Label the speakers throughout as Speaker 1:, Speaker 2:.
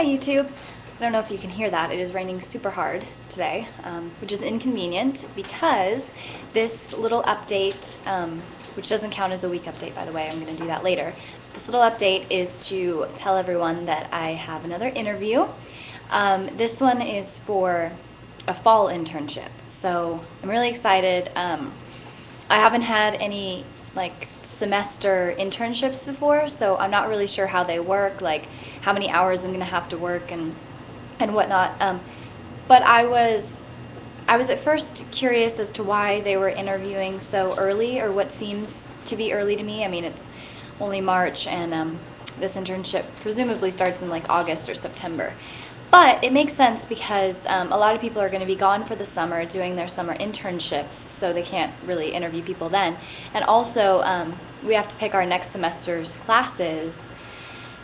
Speaker 1: Hi YouTube. I don't know if you can hear that. It is raining super hard today, which is inconvenient because this little update, which doesn't count as a week update by the way, I'm going to do that later. This little update is to tell everyone that I have another interview. This one is for a fall internship, so I'm really excited. I haven't had any like semester internships before, so I'm not really sure how they work, like how many hours I'm gonna have to work and whatnot. But I was at first curious as to why they were interviewing so early, or what seems to be early to me. I mean, it's only March, and this internship presumably starts in like August or September. But it makes sense because a lot of people are going to be gone for the summer doing their summer internships, so they can't really interview people then. And also, we have to pick our next semester's classes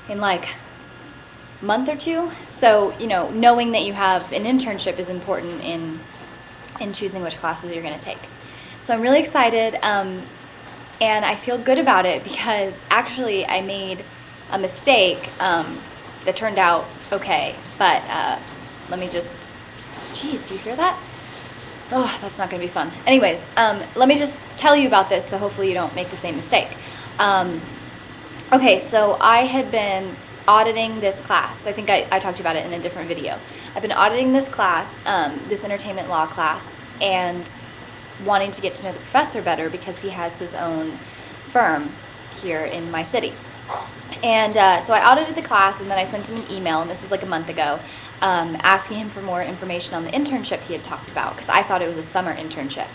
Speaker 1: in like a month or two. So, knowing that you have an internship is important in choosing which classes you're going to take. So I'm really excited, and I feel good about it because actually I made a mistake that turned out okay, but let me just, geez, do you hear that? Oh, that's not going to be fun. Anyways, let me just tell you about this so hopefully you don't make the same mistake. Okay, so I had been auditing this class. I think I talked about it in a different video. I've been auditing this class, this entertainment law class, and wanting to get to know the professor better because he has his own firm here in my city. And so I audited the class, and then I sent him an email, and this was like a month ago, asking him for more information on the internship he had talked about, because I thought it was a summer internship.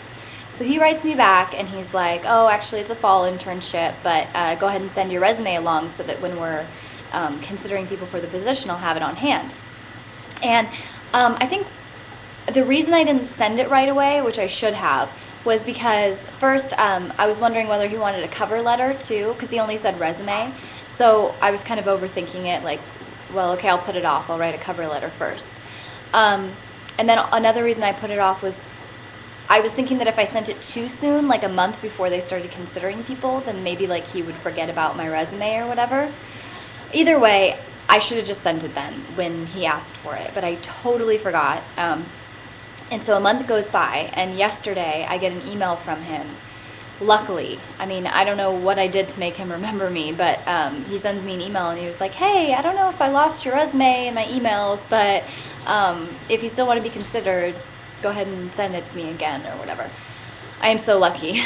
Speaker 1: So he writes me back, and he's like, oh, actually it's a fall internship, but go ahead and send your resume along so that when we're considering people for the position, I'll have it on hand. And I think the reason I didn't send it right away, which I should have, was because first I was wondering whether he wanted a cover letter too, because he only said resume. So I was kind of overthinking it, like, well, okay, I'll put it off. I'll write a cover letter first. And then another reason I put it off was I was thinking that if I sent it too soon, like a month before they started considering people, then maybe like he would forget about my resume or whatever. Either way, I should have just sent it then when he asked for it, but I totally forgot. And so a month goes by, and yesterday I get an email from him. Luckily, I mean, I don't know what I did to make him remember me, but he sends me an email, and he was like, hey, I don't know if I lost your resume in my emails, but if you still want to be considered, go ahead and send it to me again or whatever. I am so lucky.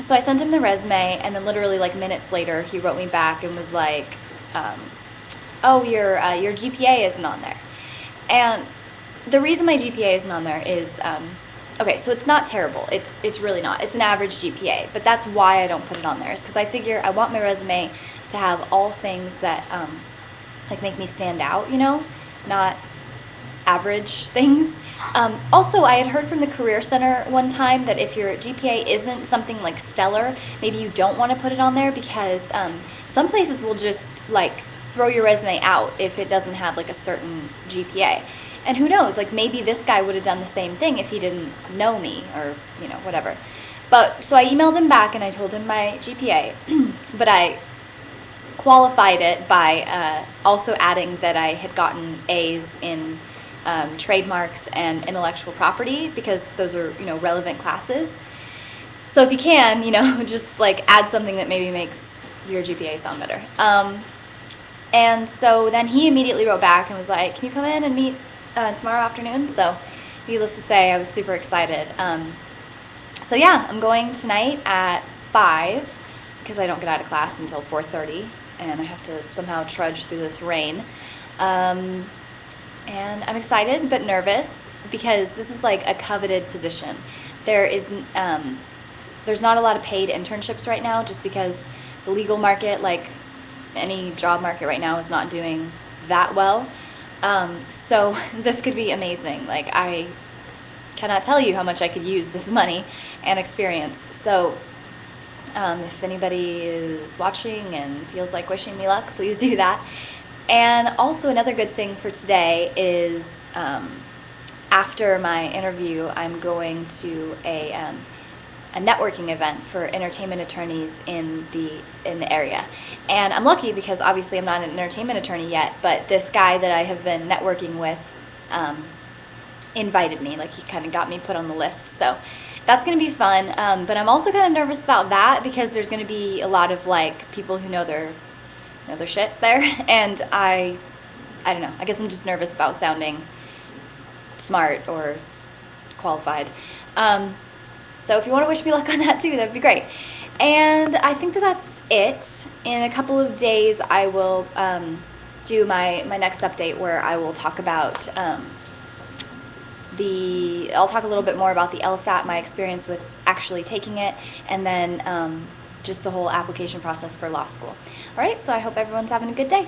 Speaker 1: So I sent him the resume, and then literally like minutes later, he wrote me back and was like, oh, your GPA isn't on there. And the reason my GPA isn't on there is, okay, so it's not terrible. It's really not. It's an average GPA, but that's why I don't put it on there. Is because I figure I want my resume to have all things that like make me stand out, not average things. Also, I had heard from the Career Center one time that if your GPA isn't something like stellar, maybe you don't want to put it on there because some places will just like throw your resume out if it doesn't have like a certain GPA. And who knows, like maybe this guy would have done the same thing if he didn't know me or, whatever. But so I emailed him back and I told him my GPA, but I qualified it by also adding that I had gotten A's in trademarks and intellectual property because those are, relevant classes. So if you can, just like add something that maybe makes your GPA sound better. And so then he immediately wrote back and was like, can you come in and meet tomorrow afternoon? So needless to say, I was super excited. So yeah, I'm going tonight at 5 because I don't get out of class until 4:30 and I have to somehow trudge through this rain. And I'm excited but nervous because this is like a coveted position. There's not a lot of paid internships right now just because the legal market, like any job market right now, is not doing that well. So this could be amazing. Like I cannot tell you how much I could use this money and experience. So if anybody is watching and feels like wishing me luck, please do that. And also another good thing for today is after my interview, I'm going to a networking event for entertainment attorneys in the area. And I'm lucky because obviously I'm not an entertainment attorney yet, but this guy that I have been networking with invited me. Like, he kind of got me put on the list. So that's going to be fun. But I'm also kind of nervous about that because there's going to be a lot of like people who know their shit there, and I don't know. I guess I'm just nervous about sounding smart or qualified. So if you want to wish me luck on that too, that'd be great. And I think that's it. In a couple of days, I will do my next update where I will talk about I'll talk a little bit more about the LSAT, my experience with actually taking it, and then just the whole application process for law school. All right, so I hope everyone's having a good day.